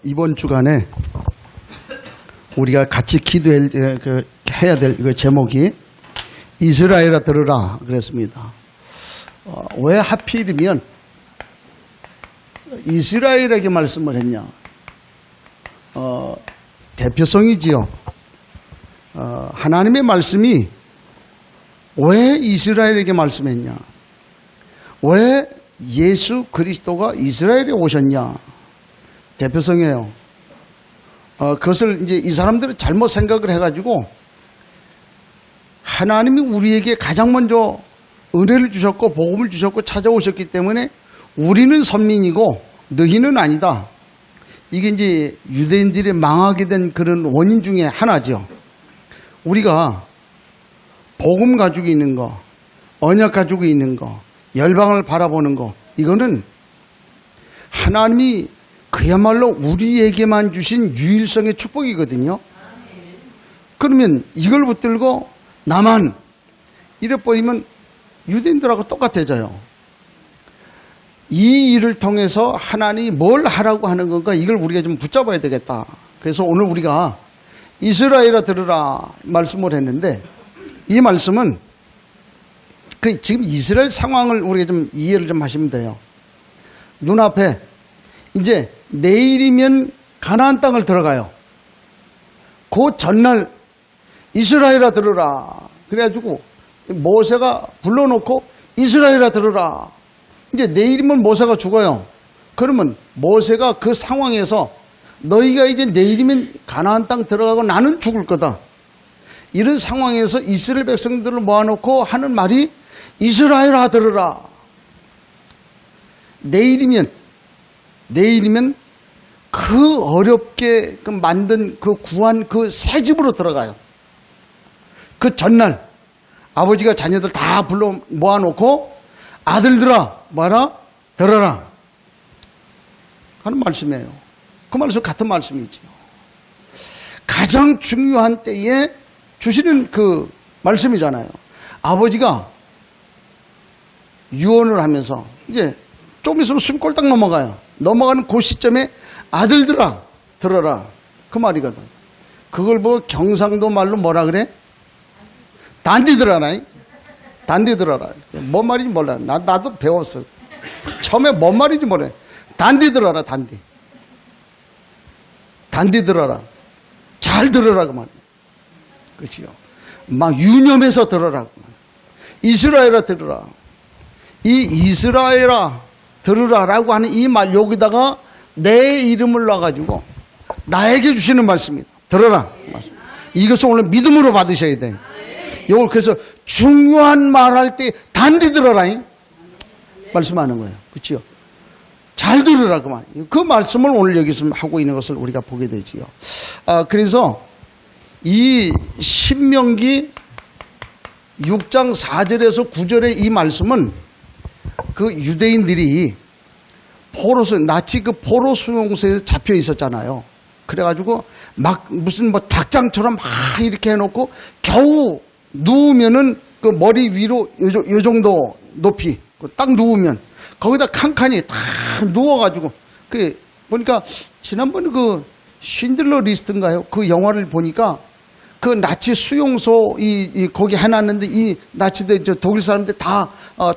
이번 주간에 우리가 같이 기도해야 될 그 제목이 이스라엘아 들으라 그랬습니다. 왜 하필이면 이스라엘에게 말씀을 했냐? 대표성이지요. 하나님의 말씀이 왜 이스라엘에게 말씀했냐? 왜 예수 그리스도가 이스라엘에 오셨냐? 대표성이에요. 그것을 이제 이 사람들은 잘못 생각을 해가지고 하나님이 우리에게 가장 먼저 은혜를 주셨고 복음을 주셨고 찾아오셨기 때문에 우리는 선민이고 너희는 아니다. 이게 이제 유대인들이 망하게 된 그런 원인 중에 하나죠. 우리가 복음 가지고 있는 거, 언약 가지고 있는 거, 열방을 바라보는 거, 이거는 하나님이 그야말로 우리에게만 주신 유일성의 축복이거든요. 그러면 이걸 붙들고 나만 이래버리면 유대인들하고 똑같아져요. 이 일을 통해서 하나님이 뭘 하라고 하는 건가, 이걸 우리가 좀 붙잡아야 되겠다. 그래서 오늘 우리가 이스라엘아 들으라 말씀을 했는데, 이 말씀은 지금 이스라엘 상황을 우리가 좀 이해를 좀 하시면 돼요. 눈앞에 이제 내일이면 가나안 땅을 들어가요. 그 전날 이스라엘아 들으라 그래가지고 모세가 불러놓고 이스라엘아 들으라. 이제 내일이면 모세가 죽어요. 그러면 모세가 그 상황에서 너희가 이제 내일이면 가나안 땅 들어가고 나는 죽을 거다, 이런 상황에서 이스라엘 백성들을 모아놓고 하는 말이 이스라엘아 들으라. 내일이면 그 어렵게 만든 그 구한 그 새 집으로 들어가요. 그 전날 아버지가 자녀들 다 불러 모아놓고 아들들아 뭐하라? 들어라 하는 말씀이에요. 그 말씀 같은 말씀이죠. 가장 중요한 때에 주시는 그 말씀이잖아요. 아버지가 유언을 하면서 이제 좀 있으면 숨 꼴딱 넘어가는 그 시점에 아들들아 들어라, 그 말이거든. 그걸 보고 경상도 말로 뭐라 그래? 단디 들어라. 단디 들어라. 뭔 말인지 몰라. 나도 배웠어. 처음에 뭔 말인지 몰라. 단디 들어라. 단디 들어라. 잘 들어라 그 말이야. 그렇지요. 막 유념해서 들어라. 이스라엘아 들어라. 이 이스라엘아 들으라라고 하는 이 말, 여기다가 내 이름을 놔가지고 나에게 주시는 말씀입니다. 들어라. 이것을 오늘 믿음으로 받으셔야 돼. 이걸 그래서 중요한 말할 때 단디 들어라 말씀하는 거예요. 그렇죠? 잘 들으라 그 말. 그 말씀을 오늘 여기서 하고 있는 것을 우리가 보게 되지요. 그래서 이 신명기 6장 4절에서 9절의 이 말씀은 그 유대인들이 나치 그 포로 수용소에 잡혀 있었잖아요. 그래가지고 막 무슨 뭐 닭장처럼 막 이렇게 해놓고 겨우 누우면은 그 머리 위로 요 정도 높이 딱 누우면 거기다 칸칸이 다 누워가지고 그 보니까 지난번에 그 쉰들러 리스트인가요? 그 영화를 보니까 그 나치 수용소 거기 해놨는데 이 나치들 독일 사람들 다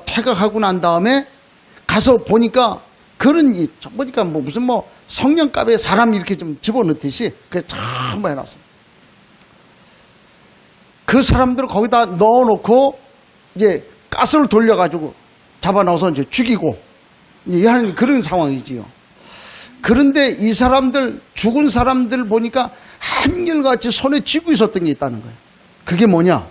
퇴각하고 난 다음에 가서 보니까 보니까 뭐 무슨 뭐 성냥갑에 사람 이렇게 좀 집어넣듯이 그래서 전부 해놨어요. 그 사람들을 거기다 넣어놓고 이제 가스를 돌려가지고 잡아넣어서 이제 죽이고 이제 하는 그런 상황이지요. 그런데 이 사람들, 죽은 사람들 보니까 한결같이 손에 쥐고 있었던 게 있다는 거예요. 그게 뭐냐?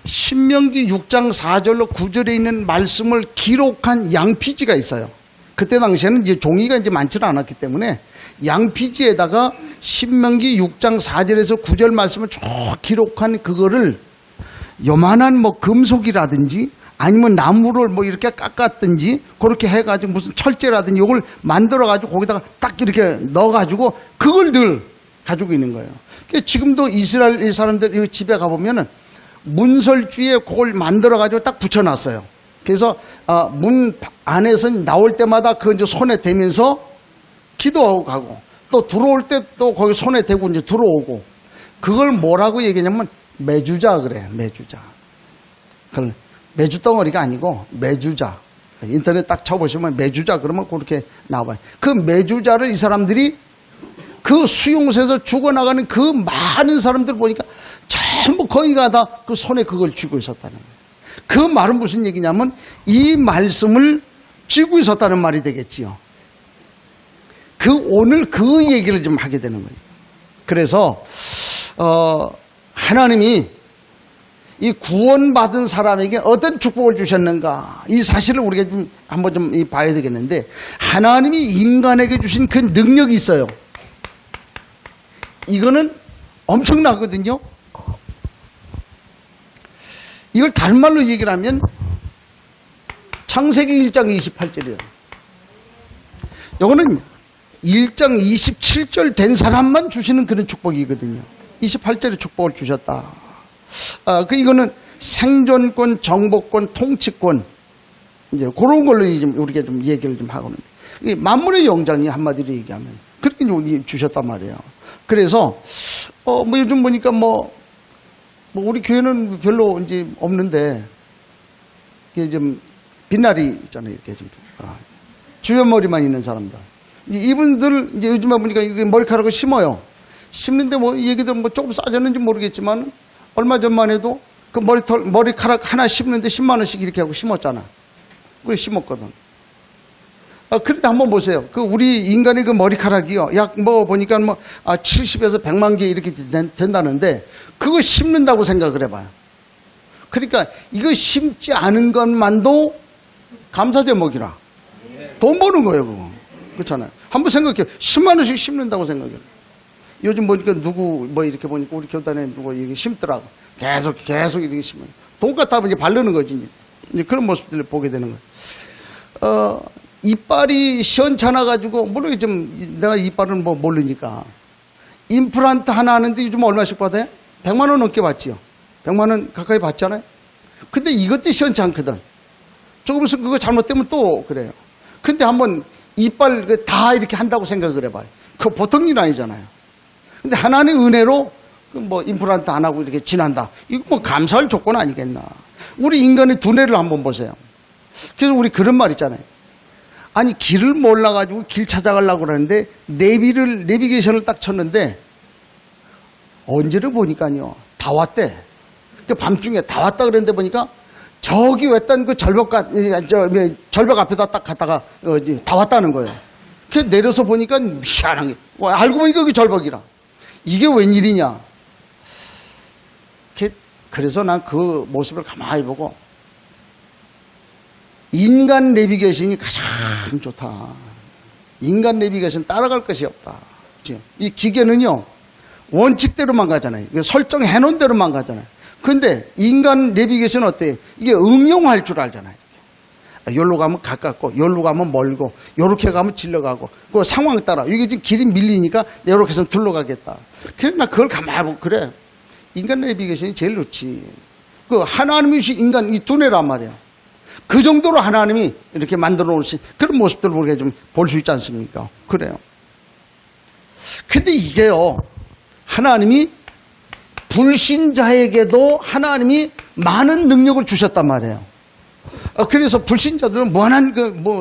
신명기 6장 4절로 9절에 있는 말씀을 기록한 양피지가 있어요. 그때 당시에는 이제 종이가 이제 많지는 않았기 때문에 양피지에다가 신명기 6장 4절에서 9절 말씀을 쭉 기록한 그거를 요만한 뭐 금속이라든지 아니면 나무를 뭐 이렇게 깎았든지 그렇게 해가지고 무슨 철제라든지 이걸 만들어가지고 거기다가 딱 이렇게 넣어가지고 그걸 늘 가지고 있는 거예요. 지금도 이스라엘 사람들 집에 가보면은 문설주에 그걸 만들어가지고 딱 붙여놨어요. 그래서 문 안에서 나올 때마다 그 이제 손에 대면서 기도하고 가고 또 들어올 때 또 거기 손에 대고 이제 들어오고 그걸 뭐라고 얘기하냐면 매주자 그래. 매주자. 그걸 매주 덩어리가 아니고 매주자. 인터넷 딱 쳐보시면 매주자 그러면 그렇게 나와요. 그 매주자를 이 사람들이 그 수용소에서 죽어나가는 그 많은 사람들 보니까 전부 거의가 다 그 손에 그걸 쥐고 있었다는 거예요. 그 말은 무슨 얘기냐면 이 말씀을 쥐고 있었다는 말이 되겠지요. 오늘 그 얘기를 좀 하게 되는 거예요. 그래서 하나님이 이 구원받은 사람에게 어떤 축복을 주셨는가 이 사실을 우리가 좀 한번 좀 봐야 되겠는데 하나님이 인간에게 주신 그 능력이 있어요. 이거는 엄청나거든요. 이걸 다른 말로 얘기를 하면 창세기 1장 28절이에요. 이거는 1장 27절 된 사람만 주시는 그런 축복이거든요. 28절의 축복을 주셨다. 이거는 생존권, 정복권, 통치권 이제 그런 걸로 우리가 좀 얘기를 좀 하고는 만물의 영장이 한마디로 얘기하면 그렇게 주셨단 말이에요. 그래서 뭐 요즘 보니까 뭐 우리 교회는 별로 이제 없는데 이게 좀 빛날이 있잖아요. 이렇게 좀 주연머리만 있는 사람들. 이분들 이제 요즘에 보니까 머리카락을 심어요. 심는데 뭐 얘기들 뭐 조금 싸졌는지 모르겠지만 얼마 전만 해도 그 머리카락 하나 심는데 10만 원씩 이렇게 하고 심었잖아. 그래 심었거든. 그런데 한번 보세요. 우리 인간의 그 머리카락이요. 약 뭐 보니까 70에서 100만 개 이렇게 된다는데 그거 심는다고 생각을 해봐요. 그러니까 이거 심지 않은 것만도 감사 제목이라. 돈 버는 거예요, 그거. 그렇잖아요. 한번 생각해요. 10만 원씩 심는다고 생각해요. 요즘 보니까 누구 이렇게 보니까 우리 교단에 누가 이게 심더라고. 계속 이렇게 심어요. 돈 같아면 이제 바르는 거지. 이제 그런 모습들을 보게 되는 거예요. 이빨이 시원찮아가지고, 물론 좀 내가 이빨은 뭐 모르니까. 임플란트 하나 하는데 요즘 얼마씩 받아요? 100만 원 넘게 받지요. 100만 원 가까이 받잖아요. 근데 이것도 시원치 않거든. 조금 있으면 그거 잘못되면 또 그래요. 근데 한번 이빨 다 이렇게 한다고 생각을 해봐요. 그거 보통 일 아니잖아요. 근데 하나님의 은혜로 뭐 임플란트 안 하고 이렇게 지난다. 이거 뭐 감사할 조건 아니겠나. 우리 인간의 두뇌를 한번 보세요. 그래서 우리 그런 말 있잖아요. 아니 길을 몰라가지고 길 찾아가려고 그러는데 내비게이션을 딱 쳤는데 언제를 보니까요 다 왔대. 그 밤중에 다 왔다 그랬는데 보니까 저기 왔던 그 절벽 앞에다 딱 갔다가 다 왔다는 거예요. 그래서 내려서 보니까 희한한 게 알고 보니까 그게 절벽이라. 이게 웬일이냐. 그래서 난 그 모습을 가만히 보고 인간 내비게이션이 가장 좋다. 인간 내비게이션 따라갈 것이 없다. 이 기계는요 원칙대로만 가잖아요. 설정해 놓은 대로만 가잖아요. 그런데 인간 내비게이션은 어때요? 이게 응용할 줄 알잖아요. 여기로 가면 가깝고 여기로 가면 멀고 요렇게 가면 질러가고 그 상황 따라 이게 지금 길이 밀리니까 이렇게 해서 둘러가겠다. 그래서 나 그걸 가만히 보고 그래. 인간 내비게이션이 제일 좋지. 그 하나님이 주신 인간 이 두뇌란 말이야. 그 정도로 하나님이 이렇게 만들어 놓으신 그런 모습들을 우리가 좀 볼 수 있지 않습니까? 그래요. 근데 이게요, 하나님이 불신자에게도 하나님이 많은 능력을 주셨단 말이에요. 그래서 불신자들은 무한한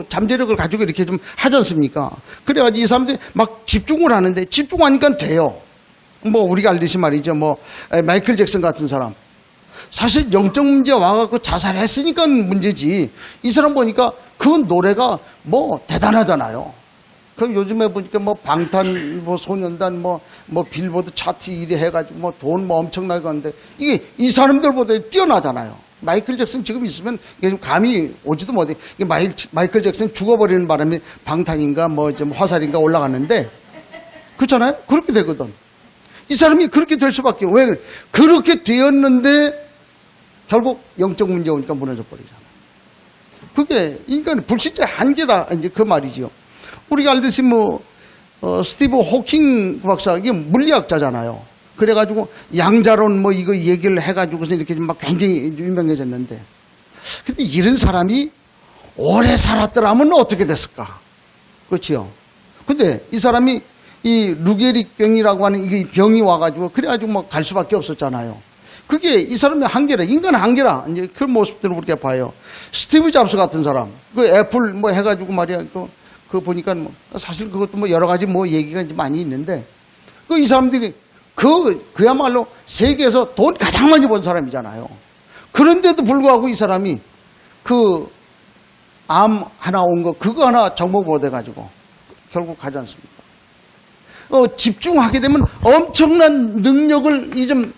잠재력을 가지고 이렇게 좀 하지 않습니까? 그래가지고 이 사람들이 막 집중을 하는데 집중하니까 돼요. 우리가 알듯이 말이죠. 마이클 잭슨 같은 사람. 사실 영적 문제 와갖고 자살했으니까 문제지. 이 사람 보니까 그 노래가 대단하잖아요. 그럼 요즘에 보니까 방탄, 소년단, 빌보드 차트 1위 해가지고 돈 엄청나게 하는데 이게 이 사람들보다 뛰어나잖아요. 마이클 잭슨 지금 있으면 이게 좀 감이 오지도 못해. 이게 마이클 잭슨 죽어버리는 바람에 방탄인가 화살인가 올라갔는데 그렇잖아요? 그렇게 되거든. 이 사람이 그렇게 될 수밖에. 왜? 그렇게 되었는데 결국 영적 문제 오니까 무너져 버리잖아. 그게 인간의 불신자의 한계다. 이제 그 말이죠. 우리가 알듯이 스티브 호킹 박사, 이게 물리학자잖아요. 그래가지고 양자론 이거 얘기를 해가지고서 이렇게 막 굉장히 유명해졌는데. 근데 이런 사람이 오래 살았더라면 어떻게 됐을까? 그렇지요? 근데 이 사람이 이 루게릭병이라고 하는 이 병이 와가지고 그래가지고 뭐 갈 수밖에 없었잖아요. 그게 이 사람의 한계라, 인간의 한계라, 이제 그런 모습들을 우리가 봐요. 스티브 잡스 같은 사람, 그 애플 뭐 해가지고 말이야, 그거 보니까 뭐 사실 그것도 뭐 여러 가지 뭐 얘기가 이제 많이 있는데, 그 이 사람들이 그야말로 세계에서 돈 가장 많이 번 사람이잖아요. 그런데도 불구하고 이 사람이 그 암 하나 온 거, 그거 하나 정복 못 해가지고 결국 가지 않습니까? 집중하게 되면 엄청난 능력을 좀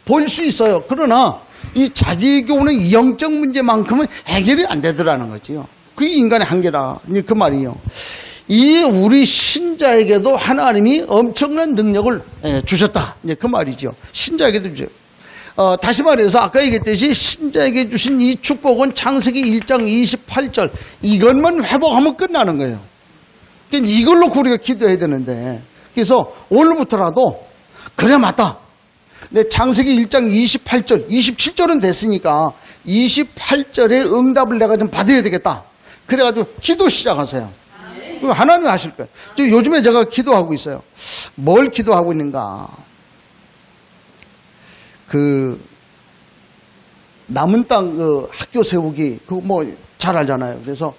보일 수 있어요. 그러나 이 자기에게 오는 이 영적 문제만큼은 해결이 안 되더라는 거지요. 그게 인간의 한계라. 이제 그 말이에요. 이 우리 신자에게도 하나님이 엄청난 능력을 주셨다. 이제 그 말이죠. 신자에게도 주죠. 다시 말해서 아까 얘기했듯이 신자에게 주신 이 축복은 창세기 1장 28절 이것만 회복하면 끝나는 거예요. 그러니까 이걸 놓고 우리가 기도해야 되는데, 그래서 오늘부터라도 그래 맞다. 내 창세기 1장 28절, 27절은 됐으니까 28절의 응답을 내가 좀 받아야 되겠다. 그래가지고 기도 시작하세요. 그럼 하나님이 하실 거예요. 요즘에 제가 기도하고 있어요. 뭘 기도하고 있는가? 남은 땅 학교 세우기, 그거 뭐 잘 알잖아요. 그래서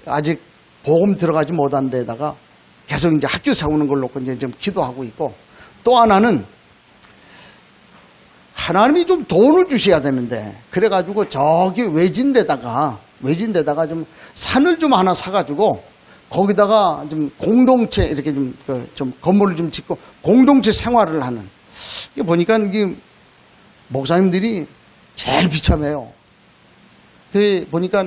아직 보험 들어가지 못한 데다가 계속 이제 학교 세우는 걸 놓고 이제 좀 기도하고 있고, 또 하나는 하나님이 좀 돈을 주셔야 되는데, 그래가지고 저기 외진데다가 좀 산을 좀 하나 사가지고 거기다가 좀 공동체 이렇게 좀 건물을 좀 짓고 공동체 생활을 하는. 이게 보니까 이게 목사님들이 제일 비참해요. 그 보니까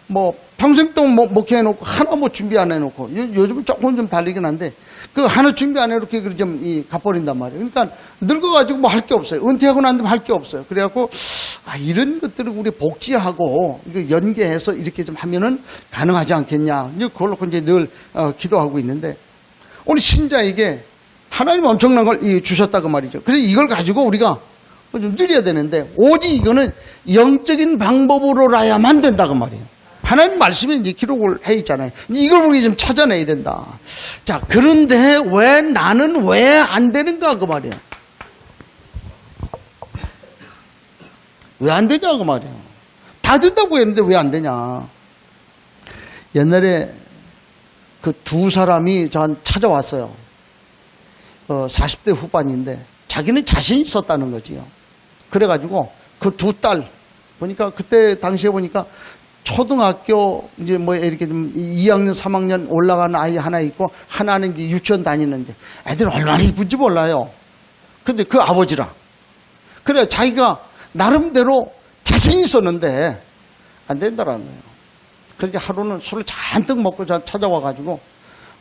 뭐 평생 동안 목회해놓고 하나 뭐 준비 안 해놓고, 요즘은 조금 좀 달리긴 한데 그 하나 준비 안 해놓고 좀 가버린단 말이에요. 그러니까 늙어가지고 뭐 할 게 없어요. 은퇴하고 난 다음에 할 게 없어요. 그래갖고 이런 것들을 우리 복지하고 이거 연계해서 이렇게 좀 하면은 가능하지 않겠냐. 이제 그걸 놓고 이제 늘 기도하고 있는데, 우리 신자에게 하나님 엄청난 걸 주셨다고 말이죠. 그래서 이걸 가지고 우리가 좀 누려야 되는데, 오직 이거는 영적인 방법으로라야만 된다고 말이에요. 하나님 말씀에 이제 기록을 해 있잖아요. 이걸 우리 좀 찾아내야 된다. 자, 그런데 왜 나는 왜 안 되는가 그 말이에요. 왜 안 되냐 그 말이에요. 다 된다고 했는데 왜 안 되냐. 옛날에 그 두 사람이 저한테 찾아왔어요. 40대 후반인데 자기는 자신 있었다는 거지요. 그래가지고 그 두 딸 보니까 그때 당시에 보니까 초등학교 이제 뭐 이렇게 좀 2학년 3학년 올라가는 아이 하나 있고, 하나는 이제 유치원 다니는데 애들 얼마나 이쁜지 몰라요. 근데 그 아버지라 그래 자기가 나름대로 자신 있었는데 안 된다라는 거예요. 그렇게 하루는 술을 잔뜩 먹고 찾아와가지고,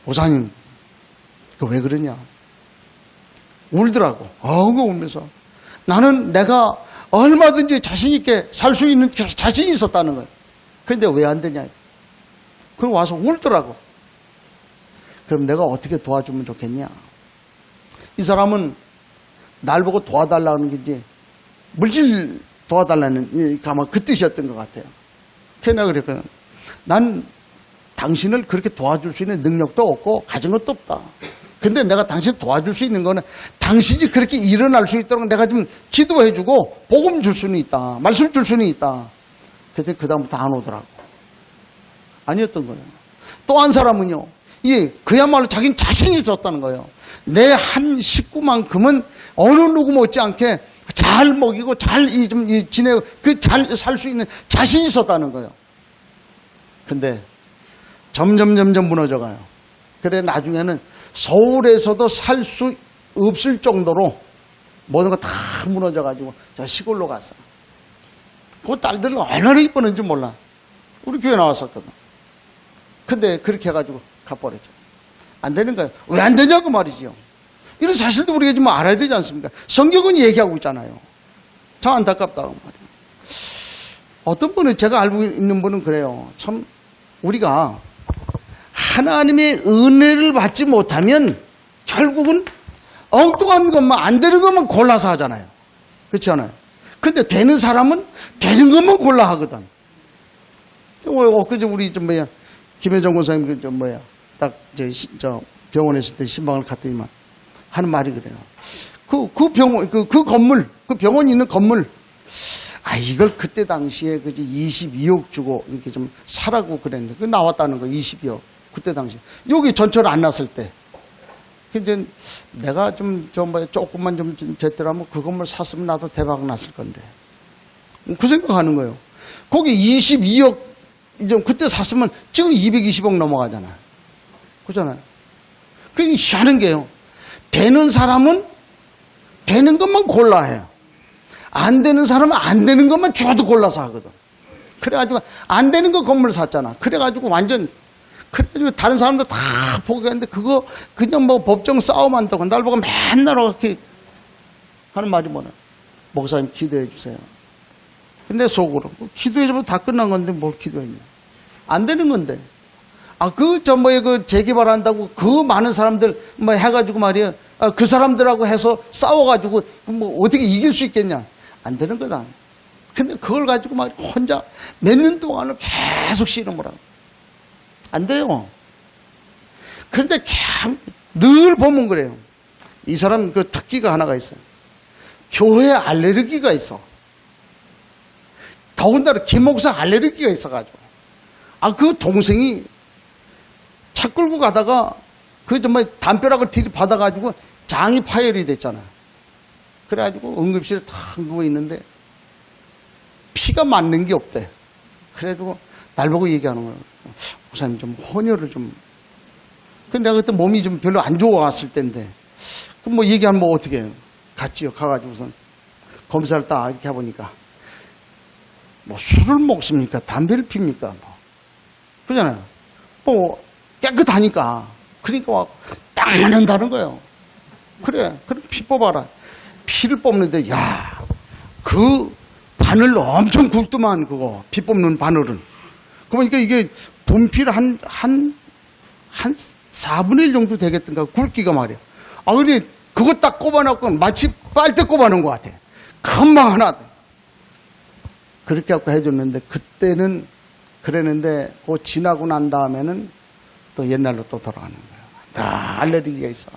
목사님 그 왜 그러냐 울더라고. 울면서 나는 내가 얼마든지 자신 있게 살 수 있는 자신이 있었다는 거예요. 그런데 왜 안 되냐. 그리고 와서 울더라고. 그럼 내가 어떻게 도와주면 좋겠냐. 이 사람은 날 보고 도와달라는 게 이제 물질 도와달라는 아마 그 뜻이었던 것 같아요. 그래서 내가 그랬거든. 난 당신을 그렇게 도와줄 수 있는 능력도 없고 가진 것도 없다. 근데 내가 당신 도와줄 수 있는 거는 당신이 그렇게 일어날 수 있도록 내가 좀 기도해주고 복음 줄 수는 있다. 말씀 줄 수는 있다. 그래서 그 다음부터 안 오더라고. 아니었던 거예요. 또 한 사람은요, 그야말로 자기는 자신이 있었다는 거예요. 내 한 식구만큼은 어느 누구 못지않게 잘 먹이고 잘 지내고 잘 살 수 있는 자신이 있었다는 거예요. 근데 점점 무너져가요. 그래 나중에는 서울에서도 살 수 없을 정도로 모든 거 다 무너져가지고 저 시골로 갔어. 그 딸들은 얼마나 이쁘는지 몰라. 우리 교회 나왔었거든. 근데 그렇게 해가지고 가버렸죠. 안 되는 거예요. 왜 안 되냐고 말이지요. 이런 사실도 우리가 좀 알아야 되지 않습니까? 성경은 얘기하고 있잖아요. 참 안타깝다고 말이에요. 어떤 분은, 제가 알고 있는 분은 그래요. 참 우리가 하나님의 은혜를 받지 못하면 결국은 엉뚱한 것만, 안 되는 것만 골라서 하잖아요. 그렇지 않아요? 근데 되는 사람은 되는 것만 골라 하거든. 엊그제 우리 김혜정 권사님 딱 저 병원에 있을 때 신방을 갔더니만 하는 말이 그래요. 그 병원, 그 건물, 그 병원 있는 건물, 이걸 그때 당시에 그지 22억 주고 이렇게 좀 사라고 그랬는데, 그 나왔다는 거, 22억. 그때 당시. 여기 전철 안 났을 때. 이제 내가 조금만 좀 됐더라면 그 건물 샀으면 나도 대박 났을 건데. 그 생각하는 거예요. 거기 22억, 이제 그때 샀으면 지금 220억 넘어가잖아요. 그잖아요. 그게 희한한 게요. 되는 사람은 되는 것만 골라 해요. 안 되는 사람은 안 되는 것만 죽어도 골라서 하거든. 그래가지고 안 되는 거 건물 샀잖아. 그래가지고 다른 사람들 다 포기했는데 그거 그냥 뭐 법정 싸움 한다고 날 보고 맨날 그렇게 하는 말이 뭐냐. 목사님 기도해 주세요. 근데 속으로 기도해 주면 다 끝난 건데 뭘 기도했냐. 안 되는 건데. 그 재개발한다고 그 많은 사람들 뭐 해가지고 말이야. 그 사람들하고 해서 싸워가지고 뭐 어떻게 이길 수 있겠냐. 안 되는 거다. 근데 그걸 가지고 막 혼자 몇 년 동안을 계속 씨름을 하고. 안 돼요. 그런데 늘 보면 그래요. 이 사람 그 특기가 하나가 있어요. 교회 알레르기가 있어. 더군다나 김 목사 알레르기가 있어가지고. 그 동생이 차 끌고 가다가 담벼락을 들이받아가지고 장이 파열이 됐잖아요. 그래가지고 응급실에 탁 누워있는데 피가 맞는 게 없대. 그래가지고 날 보고 얘기하는 거예요. 목사님 좀 헌혈을 좀. 근데 내가 그때 몸이 좀 별로 안 좋아왔을 때인데 그럼 뭐 얘기하면 뭐 어떻게 해요. 갔지요. 가가지고선 검사를 딱 이렇게 해보니까 뭐 술을 먹습니까? 담배를 핍니까? 뭐. 그러잖아요. 뭐 깨끗하니까. 그러니까 딱 맞는다는 거예요. 그래, 그럼 피 뽑아라. 피를 뽑는데, 그 바늘 엄청 굵더만, 그거. 피 뽑는 바늘은. 그러니까 이게 분필 한 4분의 1 정도 되겠던가, 굵기가 말이야. 근데 그거 딱 꼽아놓고 마치 빨대 꼽아놓은 것 같아. 금방 하나. 그렇게 갖고 해줬는데, 그때는 그랬는데, 그거 지나고 난 다음에는 또 옛날로 또 돌아가는 거예요. 알레르기가 있어.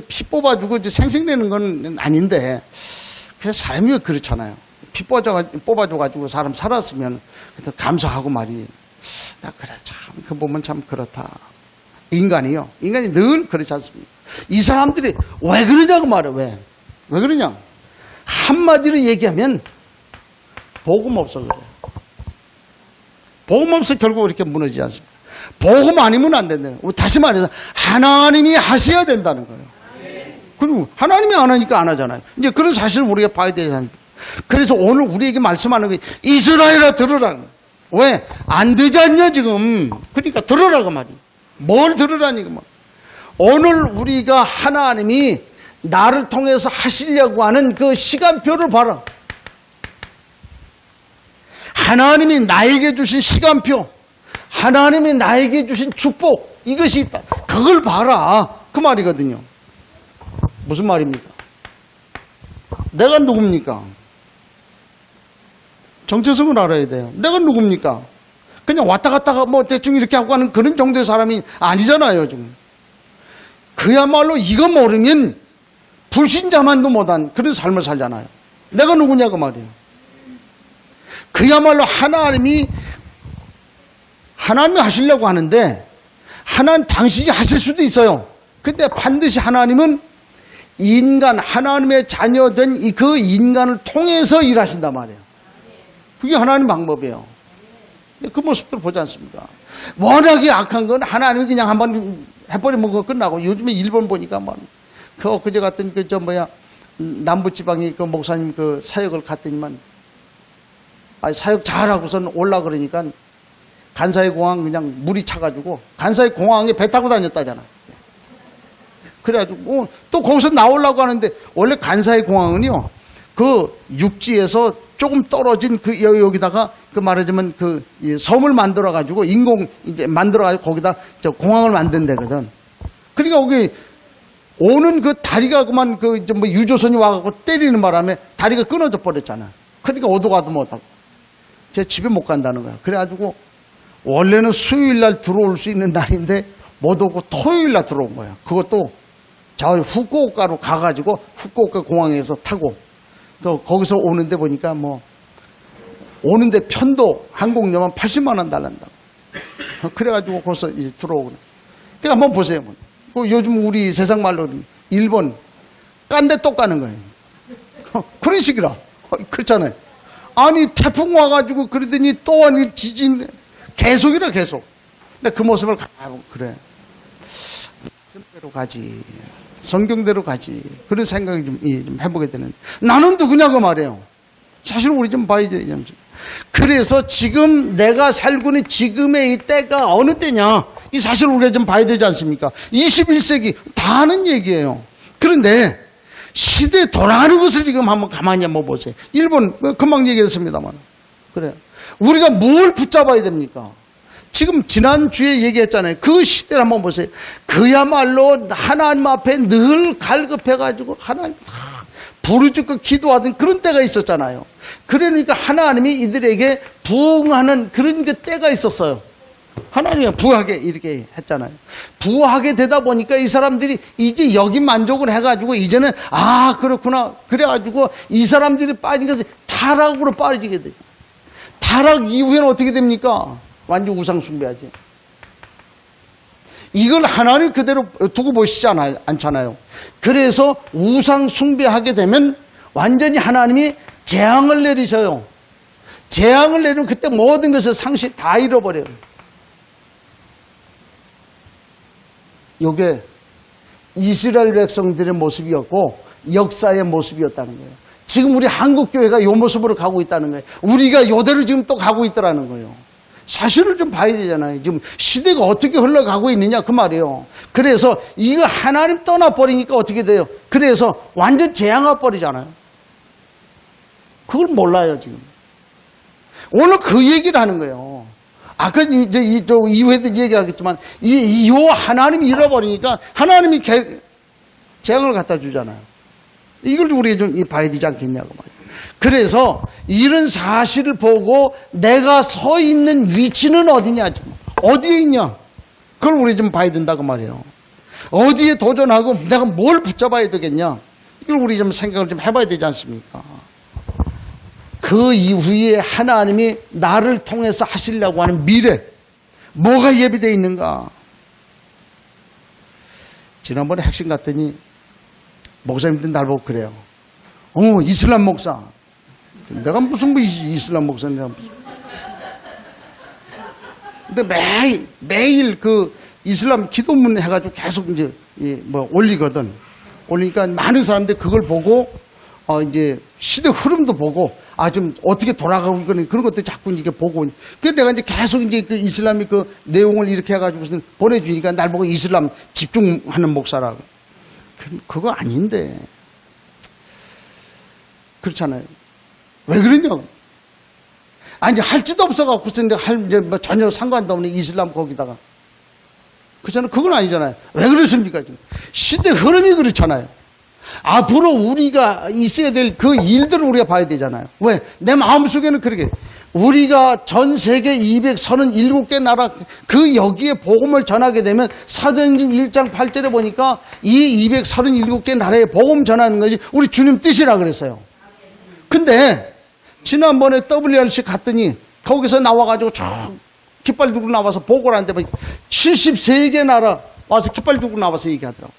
피 뽑아주고 생생내는 건 아닌데, 그래서 사람이 그렇잖아요. 피 뽑아줘가지고 사람 살았으면 감사하고 말이. 그래, 참, 그 보면 참 그렇다. 인간이 늘 그렇지 않습니까? 이 사람들이 왜 그러냐고 말해, 왜 그러냐? 한마디로 얘기하면, 복음 없어, 그래. 복음 없어 결국 이렇게 무너지지 않습니까? 복음 아니면 안 된다는 거예요. 다시 말해서 하나님이 하셔야 된다는 거예요. 그리고 하나님이 안 하니까 안 하잖아요. 이제 그런 사실을 우리가 봐야 되지 않습니까? 그래서 오늘 우리에게 말씀하는 게 이스라엘아 들으라. 왜? 안 되지 않냐 지금. 그러니까 들으라고 말이에요. 뭘 들으라니까 뭐. 오늘 우리가 하나님이 나를 통해서 하시려고 하는 그 시간표를 봐라. 하나님이 나에게 주신 시간표, 하나님이 나에게 주신 축복, 이것이 있다. 그걸 봐라. 그 말이거든요. 무슨 말입니까? 내가 누굽니까? 정체성을 알아야 돼요. 내가 누굽니까? 그냥 왔다 갔다가 뭐 대충 이렇게 하고 하는 그런 정도의 사람이 아니잖아요, 지금. 그야말로 이거 모르면 불신자만도 못한 그런 삶을 살잖아요. 내가 누구냐고 말이에요. 그야말로 하나님이 하시려고 하는데 하나님 당신이 하실 수도 있어요. 근데 반드시 하나님은 하나님의 자녀된 그 인간을 통해서 일하신단 말이에요. 그게 하나님 방법이에요. 그 모습들 보지 않습니까? 워낙에 악한 건 하나님이 그냥 한번 해버리면 그거 끝나고, 요즘에 일본 보니까 그제 갔던 남부지방에 그 목사님 그 사역을 갔더니만, 사역 잘하고선 올라 그러니까 간사이 공항 그냥 물이 차가지고 간사이 공항에 배 타고 다녔다잖아. 그래가지고 또 거기서 나오려고 하는데, 원래 간사이 공항은요 그 육지에서 조금 떨어진 그 여기다가 그 말하자면 그 섬을 만들어 가지고 인공 이제 만들어 가지고 거기다 저 공항을 만든 데거든. 그러니까 거기 오는 그 다리가 그만 그 뭐 유조선이 와갖고 때리는 바람에 다리가 끊어져 버렸잖아. 그러니까 오도 가도 못하고 제 집에 못 간다는 거야. 그래가지고 원래는 수요일 날 들어올 수 있는 날인데 못 오고 토요일 날 들어온 거야. 그것도 저 후쿠오카로 가가지고 후쿠오카 공항에서 타고 거기서 오는데 보니까 뭐 오는데 편도 항공료만 80만 원 달란다. 그래가지고 거기서 이제 들어오고. 그러니까 한번 보세요. 요즘 우리 세상 말로 일본 깐데 똑 가는 거예요. 그런 식이라. 그렇잖아요. 아니 태풍 와가지고 그러더니 또 아니 지진 계속이라 계속. 근데 그 모습을 그래. 성경대로 가지. 성경대로 가지. 그런 생각을 좀 해보게 되는. 나는 누구냐고 말이에요. 사실 우리 좀 봐야 되죠. 그래서 지금 내가 살고 있는 지금의 이 때가 어느 때냐. 이 사실 우리가 좀 봐야 되지 않습니까? 21세기 다 하는 얘기예요. 그런데 시대에 돌아가는 것을 지금 한번 가만히 한번 보세요. 일본 금방 얘기했습니다만. 그래요. 우리가 뭘 붙잡아야 됩니까? 지금 지난주에 얘기했잖아요. 그 시대를 한번 보세요. 그야말로 하나님 앞에 늘 갈급해가지고 하나님 부르짖고 기도하던 그런 때가 있었잖아요. 그러니까 하나님이 이들에게 부응하는 그런 그 때가 있었어요. 하나님이 부하게 이렇게 했잖아요. 부하게 되다 보니까 이 사람들이 이제 여기 만족을 해가지고 이제는 아 그렇구나 그래가지고 이 사람들이 빠진 것이 타락으로 빠지게 되죠. 타락 이후에는 어떻게 됩니까? 완전 우상 숭배하지. 이걸 하나님 그대로 두고 보시지 않잖아요. 그래서 우상 숭배하게 되면 완전히 하나님이 재앙을 내리셔요. 재앙을 내리면 그때 모든 것을 상시 다 잃어버려요. 이게 이스라엘 백성들의 모습이었고 역사의 모습이었다는 거예요. 지금 우리 한국교회가 이 모습으로 가고 있다는 거예요. 우리가 이대로 지금 또 가고 있더라는 거예요. 사실을 좀 봐야 되잖아요. 지금 시대가 어떻게 흘러가고 있느냐 그 말이에요. 그래서 이거 하나님 떠나버리니까 어떻게 돼요? 그래서 완전 재앙아 버리잖아요. 그걸 몰라요 지금. 오늘 그 얘기를 하는 거예요. 아까 이후에도 얘기하겠지만 이 하나님이 잃어버리니까 하나님이 재앙을 갖다 주잖아요. 이걸 우리가 좀 봐야 되지 않겠냐고 말이에요. 그래서 이런 사실을 보고 내가 서 있는 위치는 어디냐, 어디에 있냐, 그걸 우리 좀 봐야 된다고 말이에요. 어디에 도전하고 내가 뭘 붙잡아야 되겠냐, 이걸 우리 좀 생각을 좀 해봐야 되지 않습니까? 그 이후에 하나님이 나를 통해서 하시려고 하는 미래, 뭐가 예비되어 있는가? 지난번에 핵심 갔더니 목사님들 날 보고 그래요. 이슬람 목사. 내가 무슨 이슬람 목사냐. 근데 매일 그 이슬람 기도문 해가지고 계속 이제 올리거든. 올리니까 많은 사람들이 그걸 보고 이제 시대 흐름도 보고 좀 어떻게 돌아가고 있거든. 그런 것들 자꾸 이렇게 보고. 그래서 내가 이제 계속 이제 그 이슬람이 그 내용을 이렇게 해가지고 보내주니까 날 보고 이슬람 집중하는 목사라고. 그거 아닌데. 그렇잖아요. 왜 그러냐고. 이제 할지도 없어갖고, 이제 전혀 상관도 없는 이슬람 거기다가. 그렇잖아요. 그건 아니잖아요. 왜 그렇습니까? 지금? 시대 흐름이 그렇잖아요. 앞으로 우리가 있어야 될 그 일들을 우리가 봐야 되잖아요. 왜? 내 마음속에는 그렇게. 우리가 전 세계 237개 나라 그 여기에 복음을 전하게 되면 사도행전 1장 8절에 보니까 이 237개 나라에 복음 전하는 것이 우리 주님 뜻이라 그랬어요. 근데 지난번에 WRC 갔더니 거기서 나와가지고 쭉 깃발 들고 나와서 보고를 하는데 73개 나라 와서 깃발 들고 나와서 얘기하더라고.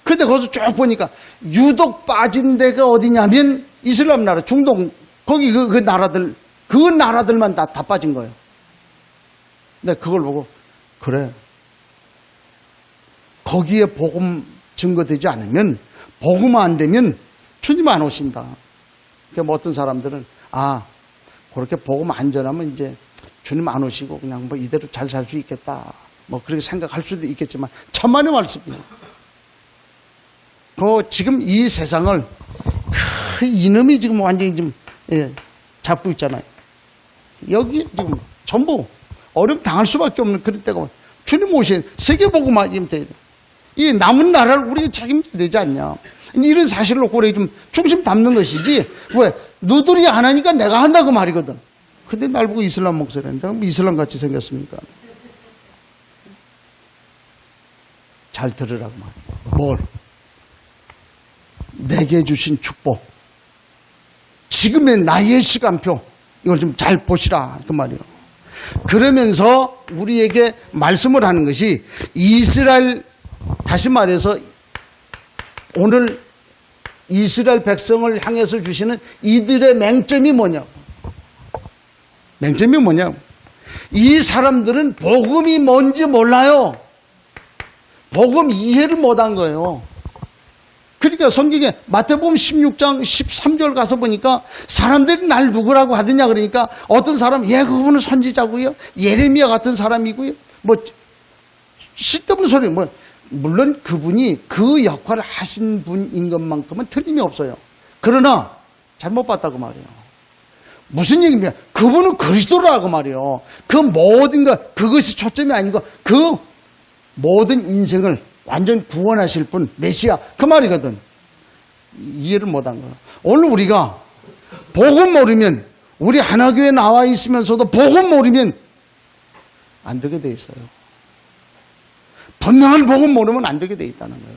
근데 거기서 쭉 보니까 유독 빠진 데가 어디냐면 이슬람 나라, 중동 거기 그 나라들, 그 나라들만 다 빠진 거예요. 근데 그걸 보고 그래, 거기에 복음 증거되지 않으면, 복음 안 되면 주님 안 오신다. 그러니까 어떤 사람들은 그렇게 복음 안 전하면 이제 주님 안 오시고 그냥 이대로 잘 살 수 있겠다, 그렇게 생각할 수도 있겠지만 천만의 말씀이에요. 지금 이 세상을 이놈이 지금 완전히 좀 잡고 있잖아요. 여기 지금 전부 어려움 당할 수밖에 없는 그런 때가 주님 오신 세계복음화 지금 돼야 돼. 이 남은 나라를 우리가 책임져야 되지 않냐. 이런 사실을 놓고 우리 좀 중심 담는 것이지. 왜? 너들이 안 하니까 내가 한다고 말이거든. 근데 날 보고 이슬람 목사라는데 이슬람 같이 생겼습니까? 잘 들으라고 말이에요. 뭘? 내게 주신 축복. 지금의 나의 시간표. 이걸 좀 잘 보시라. 그 말이에요. 그러면서 우리에게 말씀을 하는 것이 이스라엘, 다시 말해서 오늘 이스라엘 백성을 향해서 주시는 이들의 맹점이 뭐냐고. 맹점이 뭐냐고. 이 사람들은 복음이 뭔지 몰라요. 복음 이해를 못한 거예요. 그러니까 성경에 마태복음 16장 13절 가서 보니까 사람들이 날 누구라고 하더냐 그러니까 어떤 사람 그분은 선지자고요. 예레미야 같은 사람이고요. 뭐 쓸데없는 소리. 뭐 물론 그분이 그 역할을 하신 분인 것만큼은 틀림이 없어요. 그러나 잘못 봤다고 말이에요. 무슨 얘기입니까? 그분은 그리스도라고 말이에요. 그 모든 것, 그것이 초점이 아니고 그 모든 인생을 완전 구원하실 분, 메시아, 그 말이거든. 이해를 못한 거야. 오늘 우리가 복음 모르면, 우리 하나교회 나와 있으면서도 복음 모르면 안 되게 돼 있어요. 분명한 복음 모르면 안 되게 돼 있다는 거예요.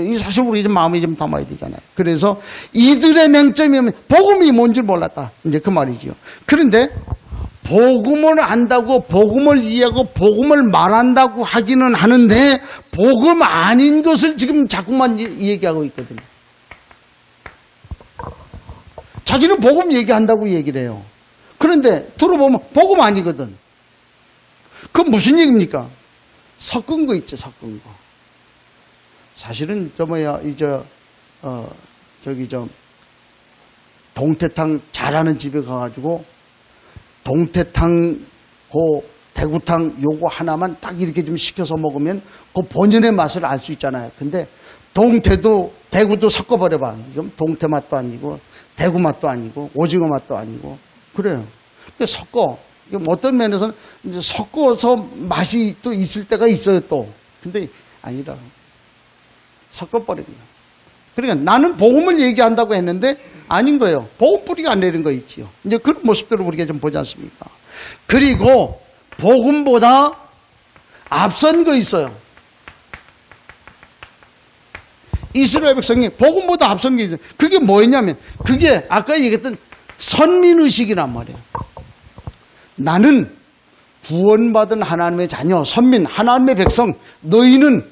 이 사실 우리 좀 마음에 좀 담아야 되잖아요. 그래서 이들의 맹점이면 복음이 뭔지 몰랐다. 이제 그 말이죠. 그런데 복음을 안다고 복음을 이해하고 복음을 말한다고 하기는 하는데 복음 아닌 것을 지금 자꾸만 얘기하고 있거든요. 자기는 복음 얘기한다고 얘기를 해요. 그런데 들어보면 복음 아니거든. 그건 무슨 얘기입니까? 섞은 거 있죠, 섞은 거. 사실은 동태탕 잘하는 집에 가가지고 동태탕, 대구탕 요거 하나만 딱 이렇게 좀 시켜서 먹으면 그 본연의 맛을 알 수 있잖아요. 근데 동태도 대구도 섞어버려봐. 이건 동태 맛도 아니고 대구 맛도 아니고 오징어 맛도 아니고 그래요. 섞어. 어떤 면에서는 이제 섞어서 맛이 또 있을 때가 있어요 또. 근데 아니라 섞어버립니다. 그러니까 나는 복음을 얘기한다고 했는데 아닌 거예요. 복음 뿌리가 안 내린 거 있지요. 이제 그런 모습들을 우리가 좀 보지 않습니까? 그리고 복음보다 앞선 거 있어요. 이스라엘 백성이 복음보다 앞선 게 있어요. 그게 뭐였냐면 그게 아까 얘기했던 선민의식이란 말이에요. 나는 구원받은 하나님의 자녀, 선민, 하나님의 백성, 너희는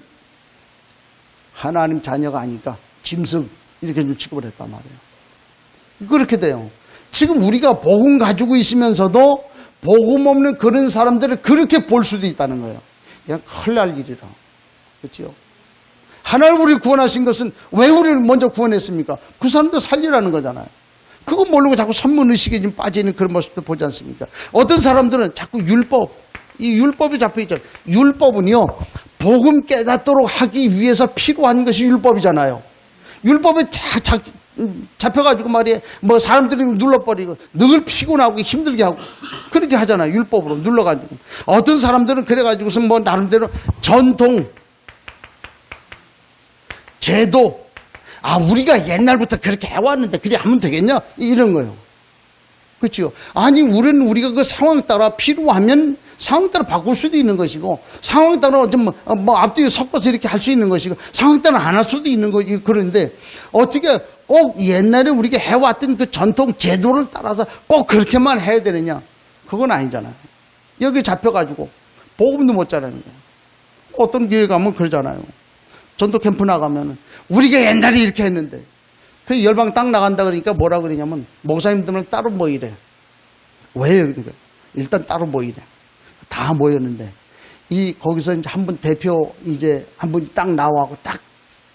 하나님 자녀가 아니까 짐승 이렇게 좀 취급을 했단 말이에요. 그렇게 돼요. 지금 우리가 복음 가지고 있으면서도 복음 없는 그런 사람들을 그렇게 볼 수도 있다는 거예요. 그냥 큰일 날 일이라. 그렇죠? 하나님 우리를 구원하신 것은 왜 우리를 먼저 구원했습니까? 그 사람들 살리라는 거잖아요. 그거 모르고 자꾸 선문의식에 좀 빠져있는 그런 모습도 보지 않습니까? 어떤 사람들은 자꾸 이 율법이 잡혀있잖아요. 율법은요, 복음 깨닫도록 하기 위해서 필요한 것이 율법이잖아요. 율법에 잡혀가지고 말이에요. 뭐 사람들이 눌러버리고 늘 피곤하고 힘들게 하고 그렇게 하잖아요. 율법으로 눌러가지고. 어떤 사람들은 그래가지고서 뭐 나름대로 전통, 제도, 우리가 옛날부터 그렇게 해왔는데 그냥 하면 되겠냐? 이런 거예요. 그렇죠? 아니, 우리가 그 상황 따라 필요하면 상황 따라 바꿀 수도 있는 것이고, 상황 따라 좀 앞뒤에 섞어서 이렇게 할 수 있는 것이고, 상황 따라 안 할 수도 있는 것이고, 그런데 어떻게 꼭 옛날에 우리가 해왔던 그 전통 제도를 따라서 꼭 그렇게만 해야 되느냐? 그건 아니잖아요. 여기 잡혀가지고 복음도 못 전하는 거예요. 어떤 교회 가면 그러잖아요. 전도 캠프 나가면 우리가 옛날에 이렇게 했는데 그 열방 딱 나간다 그러니까 뭐라 그러냐면 목사님들은 따로 모이래. 왜요? 그러니까 일단 따로 모이래. 다 모였는데 거기서 이제 한 분 대표 이제 한 분이 딱 나와고 딱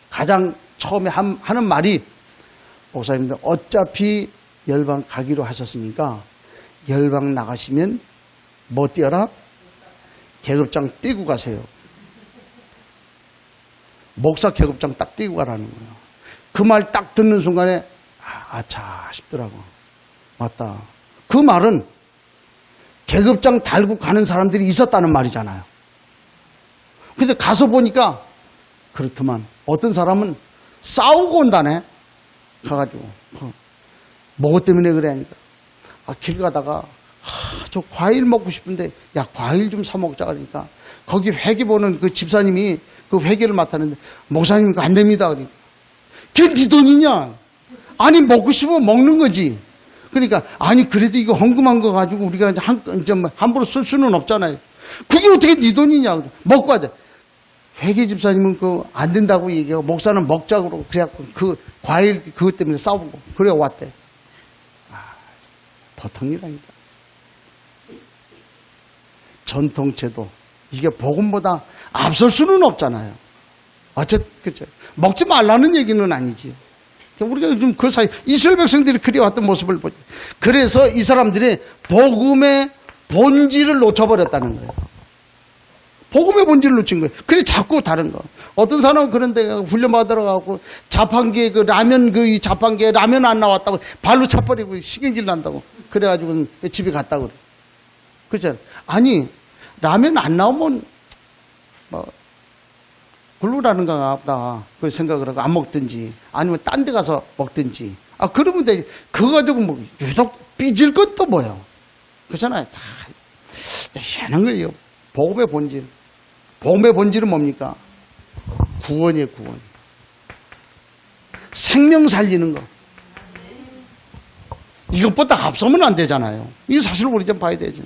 가장 처음에 하는 말이 목사님들 어차피 열방 가기로 하셨으니까 열방 나가시면 뭐 띄어라? 계급장 띄고 가세요. 목사 계급장 딱 띄고 가라는 거예요. 그 말 딱 듣는 순간에 아차 싶더라고. 맞다. 그 말은 계급장 달고 가는 사람들이 있었다는 말이잖아요. 근데 가서 보니까 그렇더만 어떤 사람은 싸우고 온다네. 가가지고 뭐 때문에 그래 하니까 길 가다가 저 과일 먹고 싶은데 야 과일 좀 사 먹자 그러니까 거기 회계 보는 그 집사님이 그 회계를 맡았는데 목사님 안 됩니다. 그러니까 걔 네 돈이냐? 아니 먹고 싶으면 먹는 거지. 그러니까 아니 그래도 이거 헌금한 거 가지고 우리가 함부로 쓸 수는 없잖아요. 그게 어떻게 네 돈이냐? 먹고 하자. 회계 집사님은 그 안 된다고 얘기하고 목사는 먹자고 그러고 그래갖고 그 과일 그것 때문에 싸우고 그래 왔대. 보통 일 아니다. 전통체도 이게 복음보다 앞설 수는 없잖아요. 어쨌든 그렇죠. 먹지 말라는 얘기는 아니지. 우리가 요즘 그 사이 이스라엘 백성들이 그리워왔던 모습을 보죠. 그래서 이 사람들이 복음의 본질을 놓쳐버렸다는 거예요. 복음의 본질을 놓친 거예요. 그래 자꾸 다른 거. 어떤 사람은 그런데 훈련받으러 가고 자판기에 그 라면 이 자판기에 라면 안 나왔다고 발로 차버리고 식은질 난다고 그래가지고 집에 갔다고 그래. 그렇죠. 아니 라면 안 나오면 뭐 굴르라는가 보다 그 생각을 하고 안 먹든지 아니면 딴 데 가서 먹든지 그러면 되지. 그거 가지고 뭐 유독 삐질 것도 뭐예요. 그렇잖아요. 참 희한한 거예요. 복음의 본질. 복음의 본질은 뭡니까? 구원이에요. 구원. 생명 살리는 거. 이것보다 앞서면 안 되잖아요. 이 사실을 우리 좀 봐야 되죠.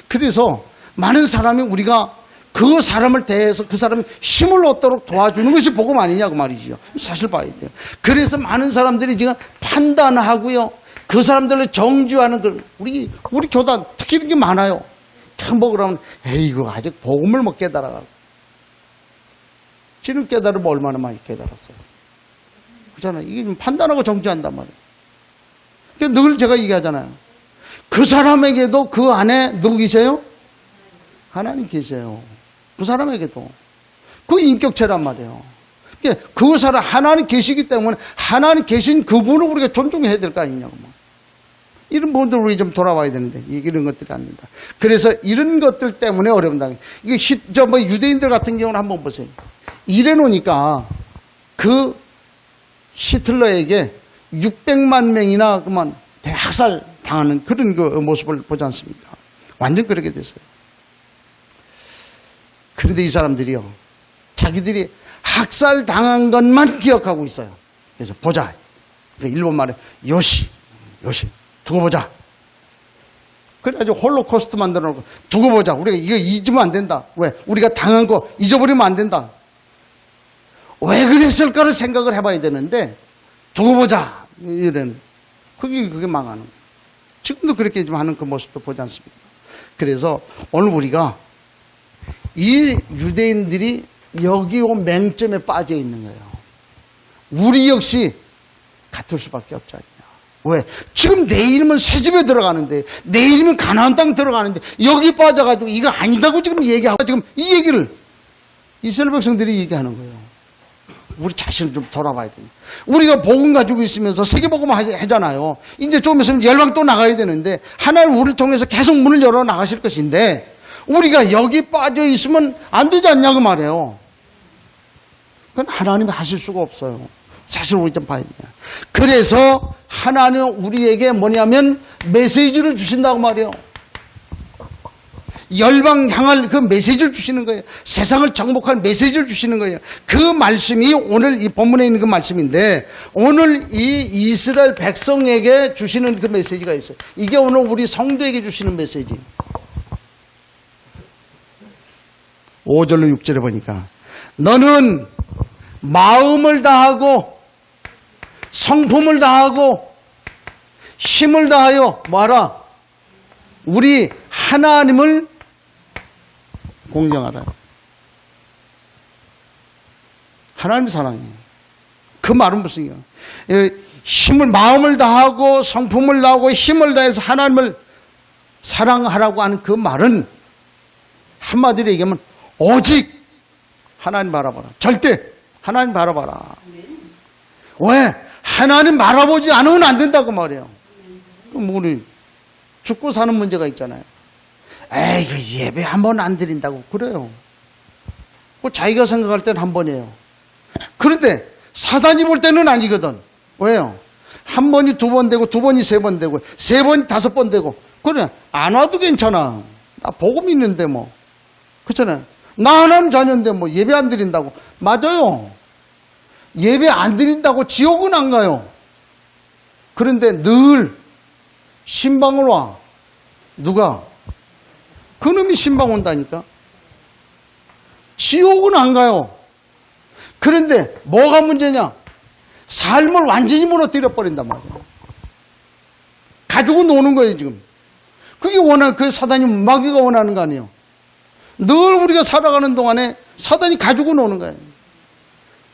그래서 많은 사람이 우리가 그 사람을 대해서 그 사람이 힘을 얻도록 도와주는 것이 복음 아니냐고 말이죠. 사실 봐야 돼요. 그래서 많은 사람들이 지금 판단하고요. 그 사람들을 정죄하는 걸 우리 교단 특히 이런 게 많아요. 뭐 그러면 에이 이거 아직 복음을 못 깨달아가고 지금 깨달으면 얼마나 많이 깨달았어요. 그렇잖아요. 이게 좀 판단하고 정죄한단 말이에요. 그러니까 늘 제가 얘기하잖아요. 그 사람에게도 그 안에 누구 계세요? 하나님 계세요. 그 사람에게도. 그 인격체란 말이에요. 그러니까 그 사람 하나님 계시기 때문에 하나님 계신 그분을 우리가 존중해야 될 거 아니냐고. 이런 부분들 우리 좀 돌아와야 되는데 이런 것들이 안 된다. 그래서 이런 것들 때문에 어려운다. 이게 유대인들 같은 경우는 한번 보세요. 이래 놓으니까 그 히틀러에게 600만 명이나 그만 대학살 당하는 그런 그 모습을 보지 않습니까? 완전 그렇게 됐어요. 그런데 이 사람들이요, 자기들이 학살 당한 것만 기억하고 있어요. 그래서 보자. 일본 말에 요시 두고 보자. 그래가지고 홀로코스트 만들어 놓고 두고 보자. 우리가 이거 잊으면 안 된다. 왜? 우리가 당한 거 잊어버리면 안 된다. 왜 그랬을까를 생각을 해봐야 되는데 두고 보자. 이런 그게 망하는 거예요. 지금도 그렇게 좀 하는 그 모습도 보지 않습니까? 그래서 오늘 우리가 이 유대인들이 여기 온 맹점에 빠져 있는 거예요. 우리 역시 같을 수밖에 없지 않냐. 왜? 지금 내일이면 새집에 들어가는데 내일이면 가나안 땅 들어가는데 여기 빠져가지고 이거 아니다고 지금 얘기하고 지금 이 얘기를 이스라엘 백성들이 얘기하는 거예요. 우리 자신을 좀 돌아봐야 됩니다. 우리가 복음 가지고 있으면서 세계복음 하잖아요. 이제 좀 있으면 열방 또 나가야 되는데 하나님 우리를 통해서 계속 문을 열어 나가실 것인데 우리가 여기 빠져 있으면 안 되지 않냐고 말해요. 그건 하나님이 하실 수가 없어요. 사실 우리 좀 봐야 돼요. 그래서 하나님은 우리에게 뭐냐면 메시지를 주신다고 말이에요. 열방 향할 그 메시지를 주시는 거예요. 세상을 정복할 메시지를 주시는 거예요. 그 말씀이 오늘 이 본문에 있는 그 말씀인데 오늘 이 이스라엘 백성에게 주시는 그 메시지가 있어요. 이게 오늘 우리 성도에게 주시는 메시지. 5절로 6절에 보니까 너는 마음을 다하고 성품을 다하고 힘을 다하여 뭐하라? 우리 하나님을 공경하라. 하나님 사랑해. 그 말은 무슨 힘을 마음을 다하고 성품을 다하고 힘을 다해서 하나님을 사랑하라고 하는 그 말은 한마디로 얘기하면 오직 하나님 바라봐라. 절대 하나님 바라봐라. 왜? 하나님 바라보지 않으면 안 된다고 말이에요. 그럼 우리 죽고 사는 문제가 있잖아요. 에이, 그 예배 한 번 안 드린다고 그래요. 뭐 자기가 생각할 때는 한 번이에요. 그런데 사단이 볼 때는 아니거든. 왜요? 한 번이 두 번 되고 두 번이 세 번 되고 세 번이 다섯 번 되고 그래 안 와도 괜찮아. 나 복음 있는데 뭐 그렇잖아요. 나 하나님 자녀인데 뭐 예배 안 드린다고. 맞아요. 예배 안 드린다고 지옥은 안 가요. 그런데 늘 신방을 와. 누가? 그놈이 신방 온다니까. 지옥은 안 가요. 그런데 뭐가 문제냐? 삶을 완전히 무너뜨려 버린단 말이야. 가지고 노는 거예요, 지금. 그게 그 사단이, 마귀가 원하는 거 아니에요. 늘 우리가 살아가는 동안에 사단이 가지고 노는 거예요.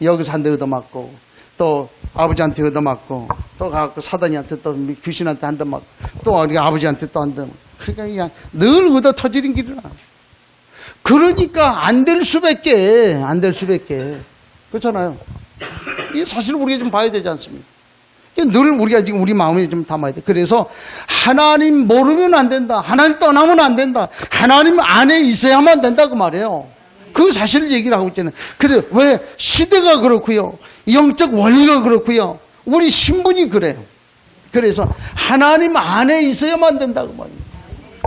여기서 한 대 얻어맞고, 또 아버지한테 얻어맞고, 또 가고 사단이한테 또 귀신한테 한 대 맞고, 또 우리 아버지한테 또 한 대 맞고. 그러니까 그냥 늘 얻어 터지는 길이라. 그러니까 안 될 수밖에, 안 될 수밖에. 그렇잖아요. 이게 사실 우리가 좀 봐야 되지 않습니까? 늘 우리가 지금 우리 마음에 좀 담아야 돼. 그래서 하나님 모르면 안 된다. 하나님 떠나면 안 된다. 하나님 안에 있어야만 된다 그 말이에요. 그 사실을 얘기를 하고 있잖아요. 그래 왜 시대가 그렇고요. 영적 원리가 그렇고요. 우리 신분이 그래요. 그래서 하나님 안에 있어야만 된다 그 말이에요.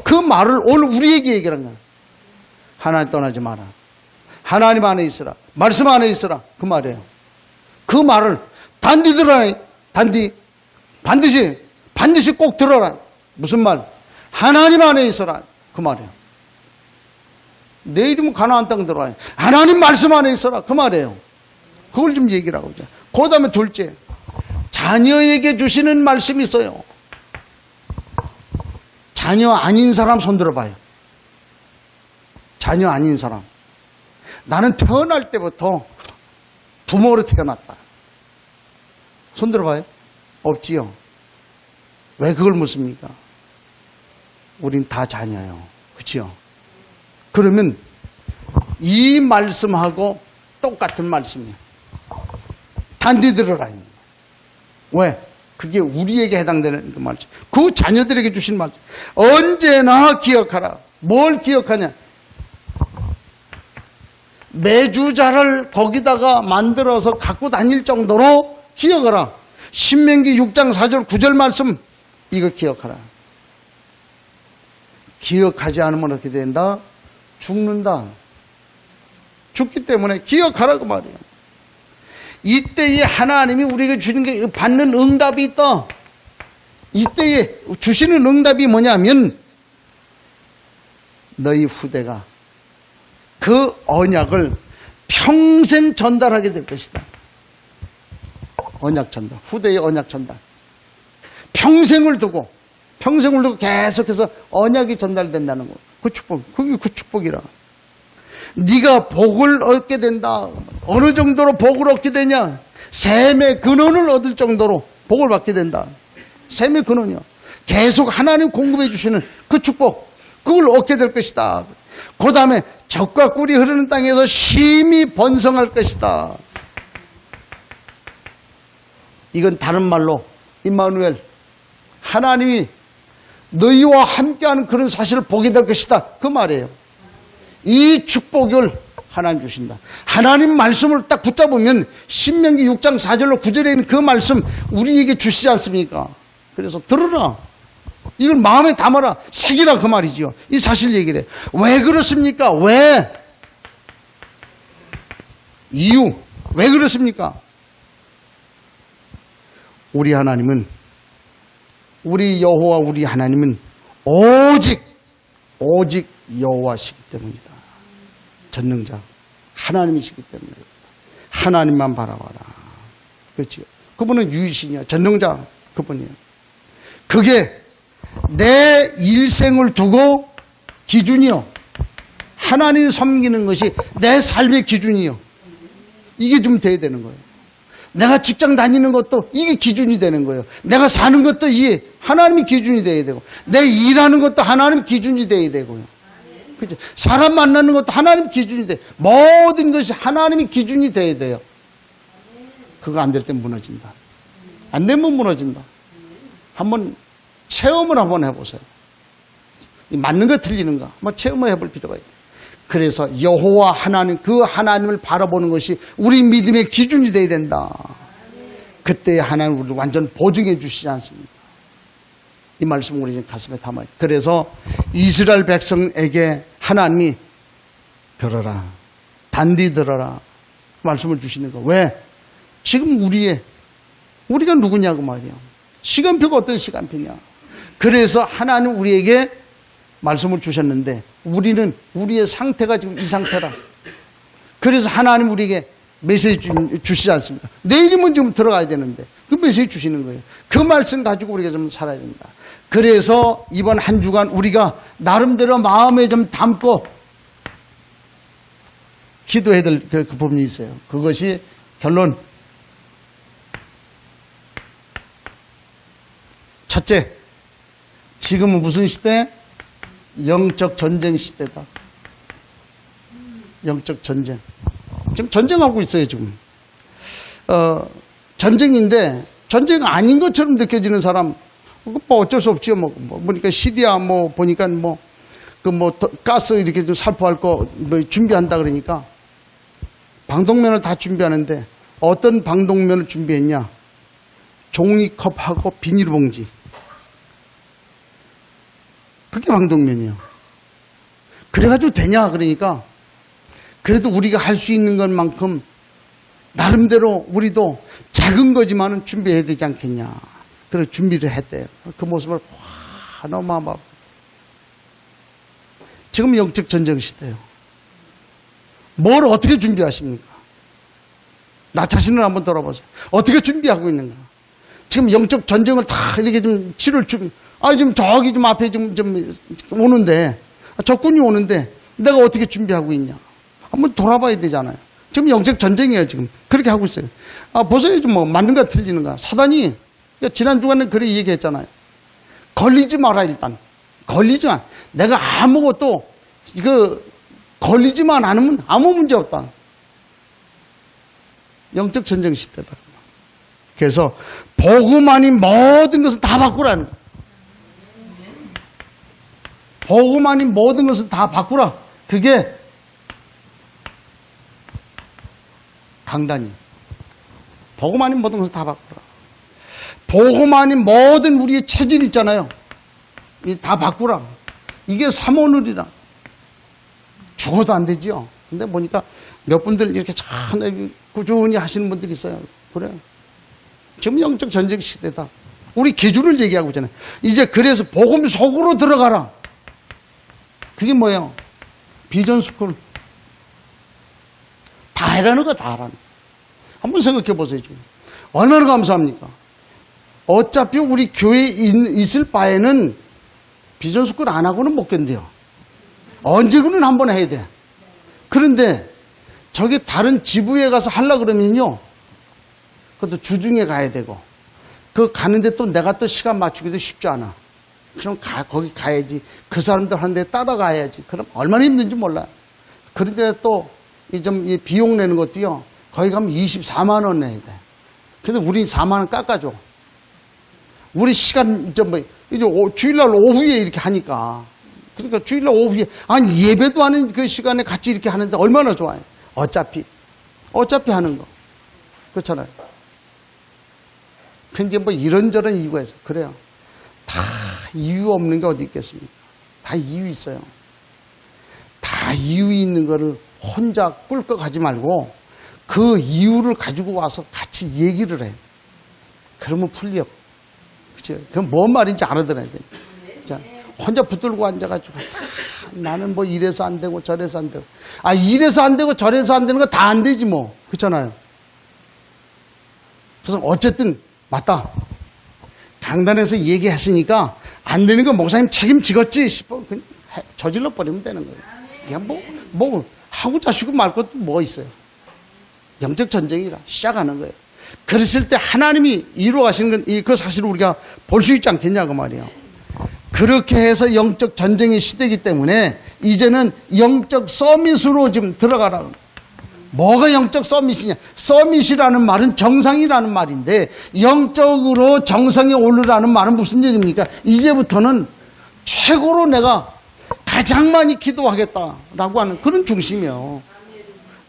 그 말을 오늘 우리에게 얘기를 한 거예요. 하나님 떠나지 마라. 하나님 안에 있으라. 말씀 안에 있으라. 그 말이에요. 그 말을 단디 들어라. 반드시 꼭 들어라. 무슨 말? 하나님 안에 있어라. 그 말이에요. 내 이름은 가나안 땅 들어라. 하나님 말씀 안에 있어라. 그 말이에요. 그걸 좀 얘기를 하고 있죠. 그 다음에 둘째, 자녀에게 주시는 말씀이 있어요. 자녀 아닌 사람 손 들어봐요. 자녀 아닌 사람. 나는 태어날 때부터 부모로 태어났다. 손 들어봐요. 없지요. 왜 그걸 묻습니까? 우린 다 자녀예요. 그렇죠? 그러면 이 말씀하고 똑같은 말씀이에요. 단디 들어라. 왜? 그게 우리에게 해당되는 그 말씀. 그 자녀들에게 주신 말씀. 언제나 기억하라. 뭘 기억하냐? 메주자를 거기다가 만들어서 갖고 다닐 정도로 기억하라. 신명기 6장 4절 9절 말씀 이거 기억하라. 기억하지 않으면 어떻게 된다? 죽는다. 죽기 때문에 기억하라 그 말이에요. 이때에 하나님이 우리에게 주는 게 받는 응답이 있다. 이때에 주시는 응답이 뭐냐면 너희 후대가 그 언약을 평생 전달하게 될 것이다. 언약 전달. 후대의 언약 전달. 평생을 두고 계속해서 언약이 전달된다는 거. 그 축복. 그게 그 축복이라. 네가 복을 얻게 된다. 어느 정도로 복을 얻게 되냐? 샘의 근원을 얻을 정도로 복을 받게 된다. 샘의 근원이요. 계속 하나님 공급해 주시는 그 축복. 그걸 얻게 될 것이다. 그 다음에 젖과 꿀이 흐르는 땅에서 심히 번성할 것이다. 이건 다른 말로 임마누엘, 하나님이 너희와 함께하는 그런 사실을 보게 될 것이다. 그 말이에요. 이 축복을 하나님 주신다. 하나님 말씀을 딱 붙잡으면 신명기 6장 4절로 9절에 있는 그 말씀 우리에게 주시지 않습니까? 그래서 들으라. 이걸 마음에 담아라. 새기라 그 말이죠. 이 사실 얘기를 해. 왜 그렇습니까? 왜? 이유. 왜 그렇습니까? 우리 하나님은, 우리 여호와 우리 하나님은 오직 여호와시기 때문이다. 전능자 하나님이시기 때문에 하나님만 바라봐라. 그렇죠? 그분은 유일신이야. 전능자 그분이에요. 그게 내 일생을 두고 기준이요. 하나님 섬기는 것이 내 삶의 기준이요. 이게 좀 돼야 되는 거예요. 내가 직장 다니는 것도 이게 기준이 되는 거예요. 내가 사는 것도 이게 하나님이 기준이 돼야 되고, 내 일하는 것도 하나님 기준이 돼야 되고요. 그죠? 사람 만나는 것도 하나님 기준이 돼. 모든 것이 하나님이 기준이 돼야 돼요. 그거 안 될 때 무너진다. 안 되면 무너진다. 한번 체험을 한번 해보세요. 맞는 거 틀리는가 한번 체험을 해볼 필요가 있어요. 그래서 여호와 하나님, 그 하나님을 바라보는 것이 우리 믿음의 기준이 돼야 된다. 그때 하나님 우리를 완전 보증해 주시지 않습니까? 이 말씀 우리 가슴에 담아요. 그래서 이스라엘 백성에게 하나님이 들어라. 단디 들어라. 말씀을 주시는 거. 왜? 지금 우리가 누구냐고 말이야. 시간표가 어떤 시간표냐. 그래서 하나님 우리에게 말씀을 주셨는데 우리는 우리의 상태가 지금 이 상태라. 그래서 하나님 우리에게 메시지 주시지 않습니까? 내일이면 좀 들어가야 되는데 그 메시지 주시는 거예요. 그 말씀 가지고 우리가 좀 살아야 된다. 그래서 이번 한 주간 우리가 나름대로 마음에 좀 담고 기도해야 될 그 부분이 있어요. 그것이 결론. 첫째, 지금은 무슨 시대? 영적 전쟁 시대다. 영적 전쟁. 지금 전쟁하고 있어요, 지금. 전쟁인데, 전쟁 아닌 것처럼 느껴지는 사람, 뭐 어쩔 수 없지요. 보니까 시리아 보니까 가스 이렇게 좀 살포할 거 준비한다 그러니까 방독면을 다 준비하는데 어떤 방독면을 준비했냐? 종이컵하고 비닐봉지. 그게 방독면이에요. 그래가지고 되냐? 그러니까 그래도 우리가 할 수 있는 것만큼 나름대로 우리도 작은 거지만은 준비해야 되지 않겠냐. 그래서 준비를 했대요. 그 모습을 너무 지금 영적 전쟁 시대예요. 뭘 어떻게 준비하십니까? 나 자신을 한번 돌아보세요. 어떻게 준비하고 있는가? 지금 영적 전쟁을 다 이렇게 좀 치를 지금 저기 좀 앞에 좀 오는데 적군이 오는데 내가 어떻게 준비하고 있냐? 한번 돌아봐야 되잖아요. 지금 영적 전쟁이에요. 지금 그렇게 하고 있어요. 보세요. 좀 맞는가 틀리는가? 사단이 지난 주간에 그렇게 얘기했잖아요. 걸리지 마라 일단. 걸리지 마. 내가 아무것도 걸리지만 않으면 아무 문제 없다. 영적 전쟁 시대다. 그래서 복음 아닌 모든 것은 다 바꾸라는 거야. 복음 아닌 모든 것은 다 바꾸라. 그게 강단이. 복음 아닌 모든 것은 다 바꾸라. 복음 아닌 모든 우리의 체질 있잖아요. 다 바꾸라. 이게 삼오늘이라. 죽어도 안 되지요. 근데 보니까 몇 분들 이렇게 참 꾸준히 하시는 분들이 있어요. 그래요. 지금 영적 전쟁 시대다. 우리 기준을 얘기하고 있잖아요. 이제 그래서 복음 속으로 들어가라. 그게 뭐예요? 비전 스쿨. 다 해라는 거, 다 하라는 거. 한번 생각해 보세요. 지금. 얼마나 감사합니까? 어차피 우리 교회에 있을 바에는 비전 스쿨 안 하고는 못 견뎌요. 언제그는 한번 해야 돼. 그런데 저기 다른 지부에 가서 하려고 그러면요. 그것도 주중에 가야 되고. 가는데 또 내가 또 시간 맞추기도 쉽지 않아. 그럼 거기 가야지. 그 사람들 하는데 따라가야지. 그럼 얼마나 힘든지 몰라. 그런데 또 이 비용 내는 것도요. 거기 가면 24만 원 내야 돼. 그래서 우리 4만 원 깎아줘. 우리 시간 이제 주일날 오후에 이렇게 하니까. 그러니까 주일날 오후에 예배도 하는 그 시간에 같이 이렇게 하는데 얼마나 좋아요. 어차피 하는 거. 그렇잖아요. 근데 이런저런 이유가 있어요. 그래요. 다 이유 없는 게 어디 있겠습니까? 다 이유 있어요. 다 이유 있는 거를 혼자 꿀꺽 하지 말고 그 이유를 가지고 와서 같이 얘기를 해요. 그러면 풀려. 그죠? 그건 뭔 말인지 알아들어야 돼요. 자, 혼자 붙들고 앉아가지고 나는 이래서 안 되고 저래서 안 되고 이래서 안 되고 저래서 안 되는 거 다 안 되지 뭐. 그렇잖아요. 그래서 어쨌든 맞다. 강단에서 얘기했으니까 안 되는 거 목사님 책임지겠지 싶어. 그냥 저질러 버리면 되는 거예요. 그냥 하고 자시고 말 것도 뭐가 있어요. 영적 전쟁이라 시작하는 거예요. 그랬을 때 하나님이 이루어가시는 건 그 사실을 우리가 볼 수 있지 않겠냐고 말이에요. 그렇게 해서 영적 전쟁의 시대이기 때문에 이제는 영적 서밋으로 지금 들어가라고. 뭐가 영적 서밋이냐? 서밋이라는 말은 정상이라는 말인데 영적으로 정상에 오르라는 말은 무슨 얘기입니까? 이제부터는 최고로 내가 가장 많이 기도하겠다라고 하는 그런 중심이에요.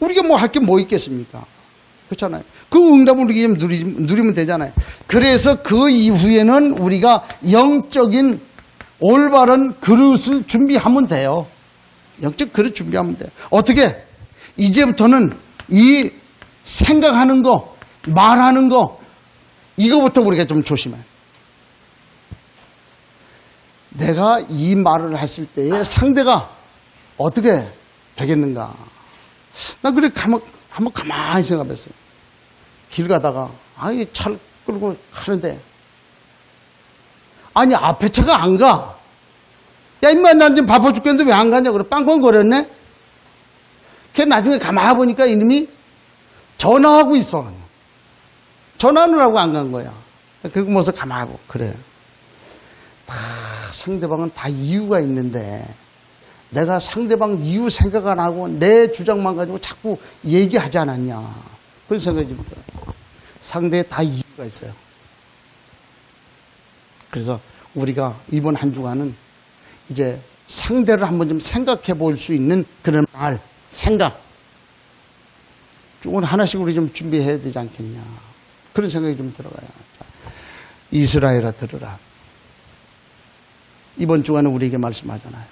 우리가 할 게 뭐 있겠습니까? 그렇잖아요. 그 응답을 우리가 누리면 되잖아요. 그래서 그 이후에는 우리가 영적인 올바른 그릇을 준비하면 돼요. 영적 그릇 준비하면 돼. 어떻게? 이제부터는 이 생각하는 거, 말하는 거, 이거부터 우리가 좀 조심해. 내가 이 말을 했을 때에 상대가 어떻게 되겠는가. 나 그래 한번 가만히 생각했어요. 길 가다가 차를 끌고 가는데 아니 앞에 차가 안 가. 야 임마 난 지금 바빠 죽겠는데 왜 안 가냐 그래. 빵빵거렸네. 걔 나중에 가만히 보니까 이놈이 전화하고 있어. 전화를 하고 안 간 거야. 그리고 모서 가만히 보고 그래. 다 상대방은 다 이유가 있는데 내가 상대방 이유 생각 안 하고 내 주장만 가지고 자꾸 얘기하지 않았냐. 그런 생각이 듭니다. 상대에 다 이유가 있어요. 그래서 우리가 이번 한 주간은 이제 상대를 한번 좀 생각해 볼 수 있는 그런 말, 생각. 조금 하나씩 우리 좀 준비해야 되지 않겠냐. 그런 생각이 좀 들어가요. 이스라엘아 들으라. 이번 주간에 우리에게 말씀하잖아요.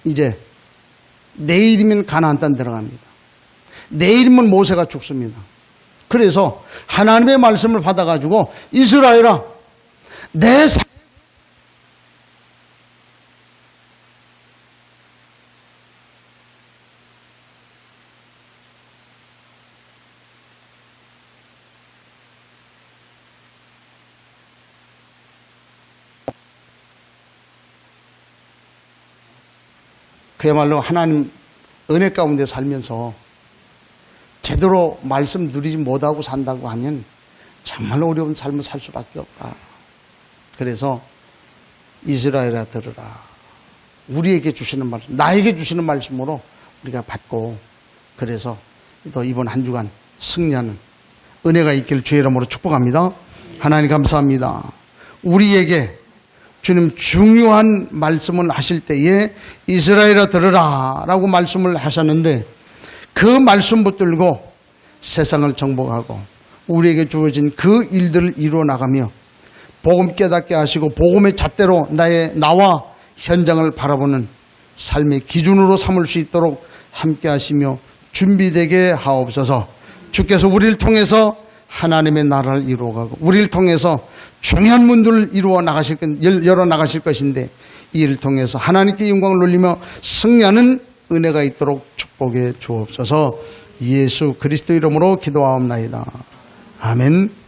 이제 내일이면 가나안 땅 들어갑니다. 내일이면 모세가 죽습니다. 그래서 하나님의 말씀을 받아가지고 이스라엘아 내 그야말로 하나님 은혜 가운데 살면서 제대로 말씀 누리지 못하고 산다고 하면 정말로 어려운 삶을 살 수밖에 없다. 그래서 이스라엘아 들으라. 우리에게 주시는 말씀, 나에게 주시는 말씀으로 우리가 받고 그래서 또 이번 한 주간 승리하는 은혜가 있기를 주의 이름으로 축복합니다. 하나님 감사합니다. 우리에게 주님 중요한 말씀을 하실 때에 이스라엘아 들으라 라고 말씀을 하셨는데 그 말씀 붙들고 세상을 정복하고 우리에게 주어진 그 일들을 이루어 나가며 복음 깨닫게 하시고 복음의 잣대로 나와 현장을 바라보는 삶의 기준으로 삼을 수 있도록 함께 하시며 준비되게 하옵소서. 주께서 우리를 통해서 하나님의 나라를 이루어가고 우리를 통해서 중요한 문들을 열어 나가실 것인데 이 일을 통해서 하나님께 영광을 돌리며 승리하는 은혜가 있도록 축복해 주옵소서. 예수 그리스도 이름으로 기도하옵나이다. 아멘.